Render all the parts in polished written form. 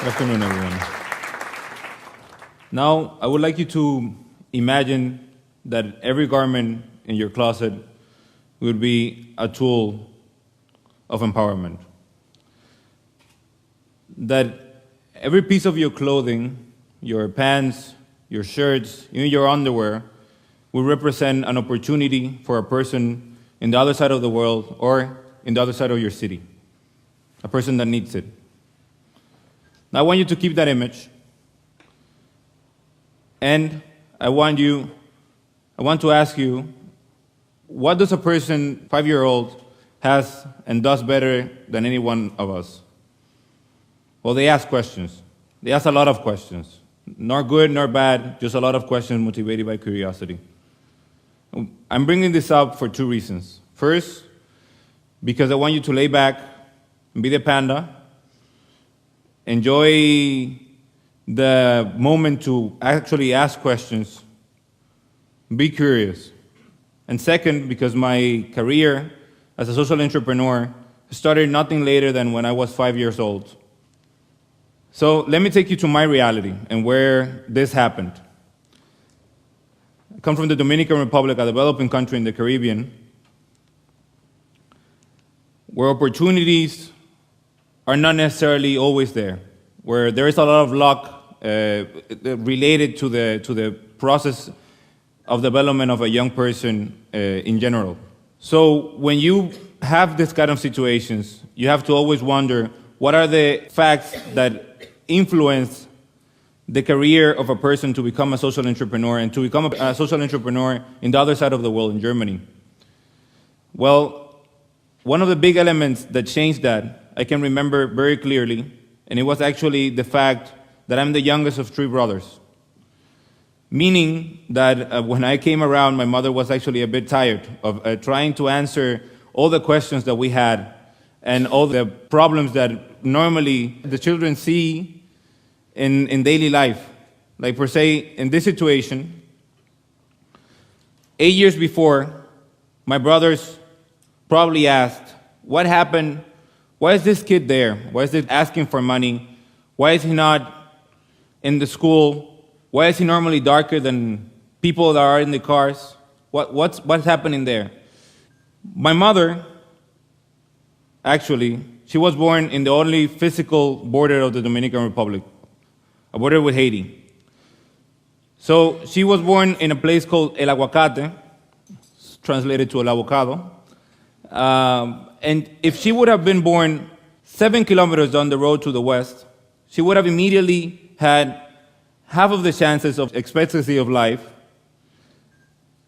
Good afternoon, everyone. Now, I would like you to imagine that every garment in your closet would be a tool of empowerment. That every piece of your clothing, your pants, your shirts, even your underwear, will represent an opportunity for a person in the other side of the world or in the other side of your city, a person that needs it. Now, I want you to keep that image, and I want to ask you, what does a person, 5-year-old, has and does better than any one of us? Well, they ask questions. They ask a lot of questions. Nor good nor bad, just a lot of questions motivated by curiosity. I'm bringing this up for 2 reasons. First, because I want you to lay back and be the panda, enjoy the moment to actually ask questions, be curious. And second, because my career as a social entrepreneur started nothing later than when I was 5 years old. So let me take you to my reality and where this happened. I come from the Dominican Republic, a developing country in the Caribbean, where opportunities are not necessarily always there, where there is a lot of luck related to the process of development of a young person in general. So when you have this kind of situations, you have to always wonder, what are the facts that influence the career of a person to become a social entrepreneur and to become a social entrepreneur in the other side of the world, in Germany? Well, one of the big elements that changed that, I can remember very clearly, and it was actually the fact that I'm the youngest of 3 brothers. Meaning that when I came around, my mother was actually a bit tired of trying to answer all the questions that we had and all the problems that normally the children see in daily life. Like per se, in this situation, 8 years before, my brothers probably asked, what happened? Why is this kid there? Why is he asking for money? Why is he not in the school? Why is he normally darker than people that are in the cars? What's happening there? My mother, actually, she was born in the only physical border of the Dominican Republic, a border with Haiti. So she was born in a place called El Aguacate, translated to El Avocado. And if she would have been born 7 kilometers down the road to the west, she would have immediately had half of the chances of expectancy of life.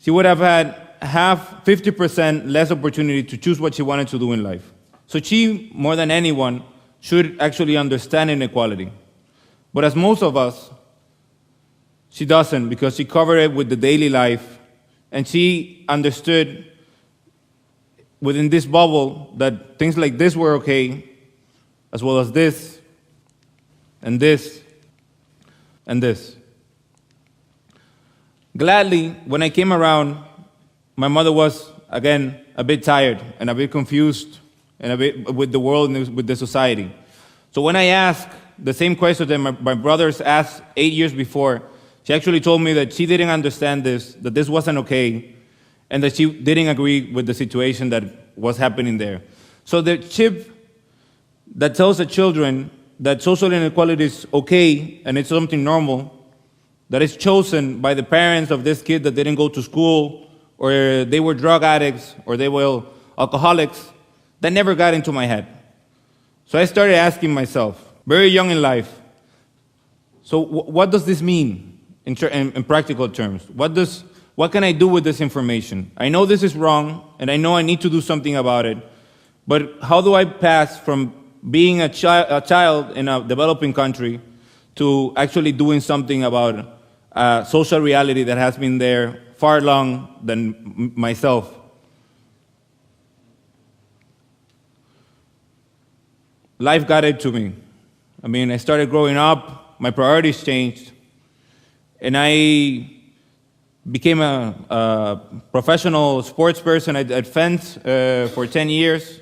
She would have had 50% less opportunity to choose what she wanted to do in life. So she, more than anyone, should actually understand inequality. But as most of us, she doesn't, because she covered it with the daily life, and she understood within this bubble that things like this were okay, as well as this, and this, and this. Gladly, when I came around, my mother was, again, a bit tired and a bit confused and a bit with the world and with the society. So when I asked the same question that my brothers asked 8 years before, she actually told me that she didn't understand this, that this wasn't okay, and that she didn't agree with the situation that was happening there. So the chip that tells the children that social inequality is okay and it's something normal, that is chosen by the parents of this kid that didn't go to school, or they were drug addicts, or they were alcoholics, that never got into my head. So I started asking myself, very young in life, so what does this mean in practical terms? What can I do with this information? I know this is wrong, and I know I need to do something about it, but how do I pass from being a child in a developing country to actually doing something about a social reality that has been there far longer than myself? Life got it to me. I mean, I started growing up, my priorities changed, and I became a professional sports person. I fenced for 10 years.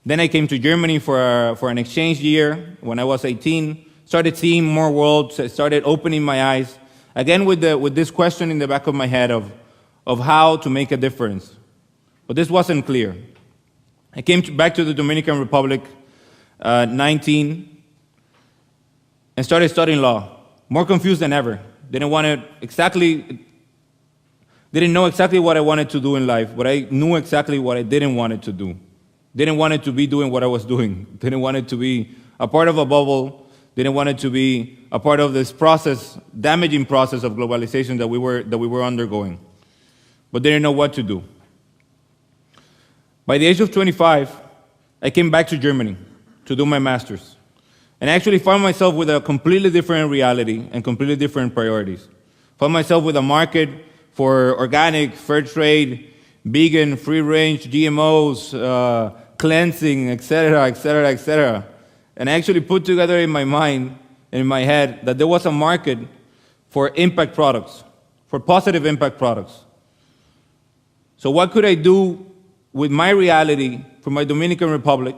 Then I came to Germany for an exchange year when I was 18. started seeing more worlds, started opening my eyes, again with this question in the back of my head of how to make a difference. But this wasn't clear. I came back to the Dominican Republic 19 and started studying law, more confused than ever. Didn't know exactly what I wanted to do in life, but I knew exactly what I didn't want it to do. Didn't want it to be doing what I was doing. Didn't want it to be a part of a bubble. Didn't want it to be a part of this process, damaging process of globalization that we were undergoing. But didn't know what to do. By the age of 25, I came back to Germany to do my master's. And I actually found myself with a completely different reality and completely different priorities. Found myself with a market for organic, fair trade, vegan, free-range, GMOs, cleansing, etc., etc., etc. And I actually put together in my mind and in my head that there was a market for impact products, for positive impact products. So what could I do with my reality from my Dominican Republic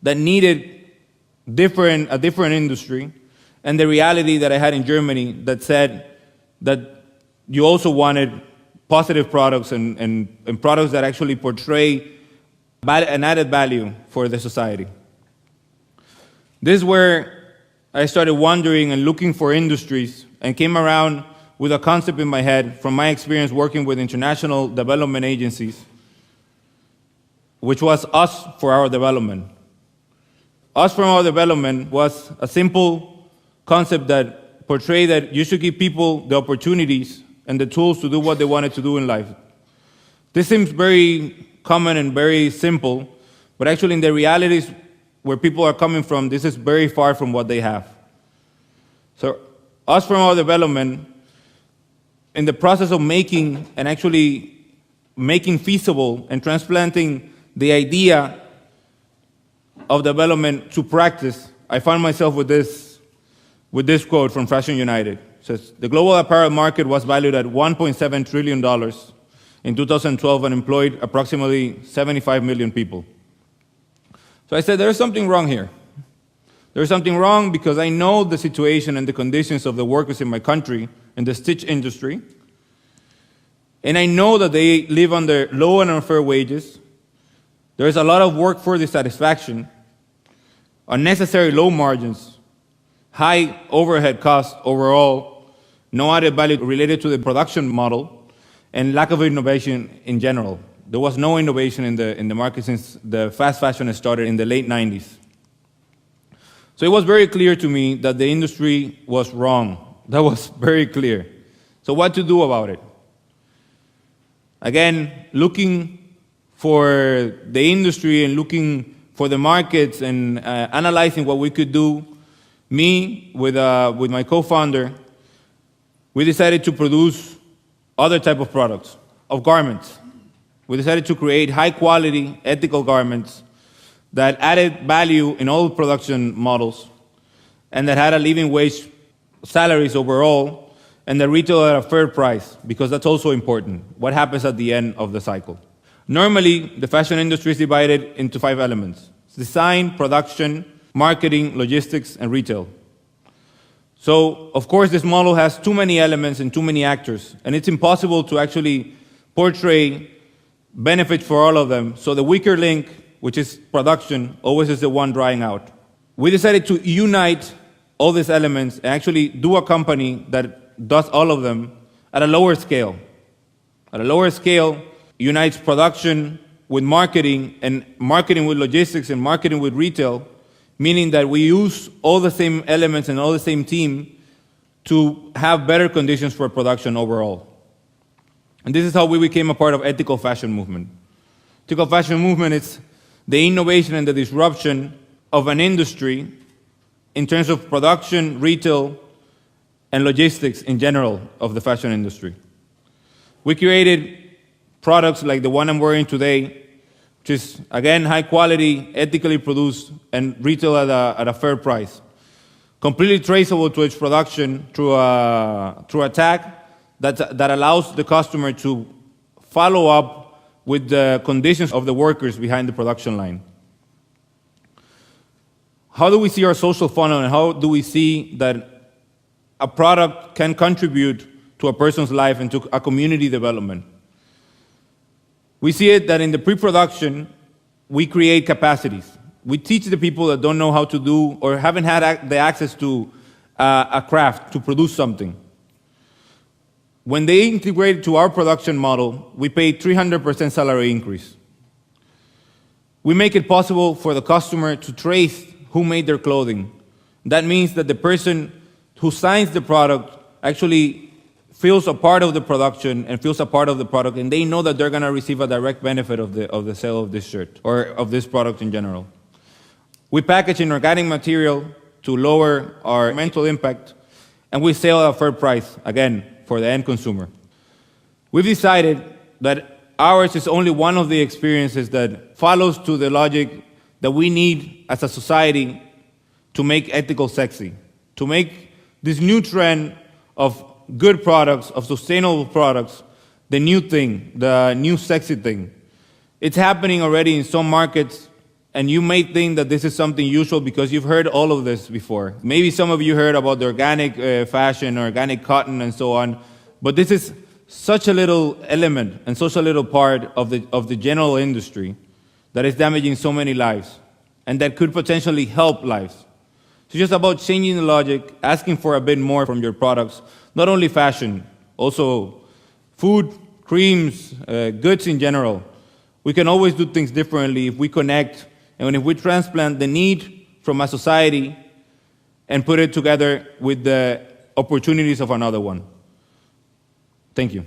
that needed a different industry, and the reality that I had in Germany that said that you also wanted positive products and products that actually portray an added value for the society. This is where I started wondering and looking for industries and came around with a concept in my head from my experience working with international development agencies, which was us for our development. Us for our development was a simple concept that portrayed that you should give people the opportunities and the tools to do what they wanted to do in life. This seems very common and very simple, but actually in the realities where people are coming from, this is very far from what they have. So us from our development, in the process of making and actually making feasible and transplanting the idea of development to practice, I found myself with this quote from Fashion United. It says, the global apparel market was valued at $1.7 trillion in 2012 and employed approximately 75 million people. So I said, there's something wrong here. There's something wrong because I know the situation and the conditions of the workers in my country in the stitch industry, and I know that they live under low and unfair wages. There's a lot of workforce dissatisfaction, unnecessary low margins, high overhead costs overall, no added value related to the production model, and lack of innovation in general. There was no innovation in the market since the fast fashion started in the late 90s. So it was very clear to me that the industry was wrong. That was very clear. So what to do about it? Again, looking for the industry and looking for the markets and analyzing what we could do, me with my co-founder, we decided to produce other type of products, of garments. We decided to create high-quality, ethical garments that added value in all production models and that had a living wage salaries overall and the retail at a fair price, because that's also important. What happens at the end of the cycle? Normally, the fashion industry is divided into 5 elements: design, production, marketing, logistics, and retail. So, of course, this model has too many elements and too many actors, and it's impossible to actually portray benefits for all of them. So the weaker link, which is production, always is the one drying out. We decided to unite all these elements and actually do a company that does all of them at a lower scale. At a lower scale, unites production with marketing and marketing with logistics and marketing with retail, meaning that we use all the same elements and all the same team to have better conditions for production overall. And this is how we became a part of ethical fashion movement. Ethical fashion movement is the innovation and the disruption of an industry in terms of production, retail, and logistics in general of the fashion industry. We created products like the one I'm wearing today, which is, again, high quality, ethically produced, and retail at a fair price. Completely traceable to its production through a tag that allows the customer to follow up with the conditions of the workers behind the production line. how do we see our social funnel, and how do we see that a product can contribute to a person's life and to a community development? We see it that in the pre-production, we create capacities. We teach the people that don't know how to do or haven't had the access to a craft to produce something. When they integrate to our production model, we pay 300% salary increase. We make it possible for the customer to trace who made their clothing. That means that the person who signs the product actually feels a part of the production and feels a part of the product, and they know that they're going to receive a direct benefit of the sale of this shirt or of this product in general. We package in organic material to lower our mental impact, and we sell at a fair price, again, for the end consumer. We've decided that ours is only one of the experiences that follows to the logic that we need as a society to make ethical sexy, to make this new trend of good products, of sustainable products, the new thing, the new sexy thing. It's happening already in some markets, and you may think that this is something usual because you've heard all of this before. Maybe some of you heard about the organic fashion, organic cotton, and so on, but this is such a little element and such a little part of the general industry that is damaging so many lives and that could potentially help lives. It's just about changing the logic, asking for a bit more from your products, not only fashion, also food, creams, goods in general. We can always do things differently if we connect and if we transplant the need from a society and put it together with the opportunities of another one. Thank you.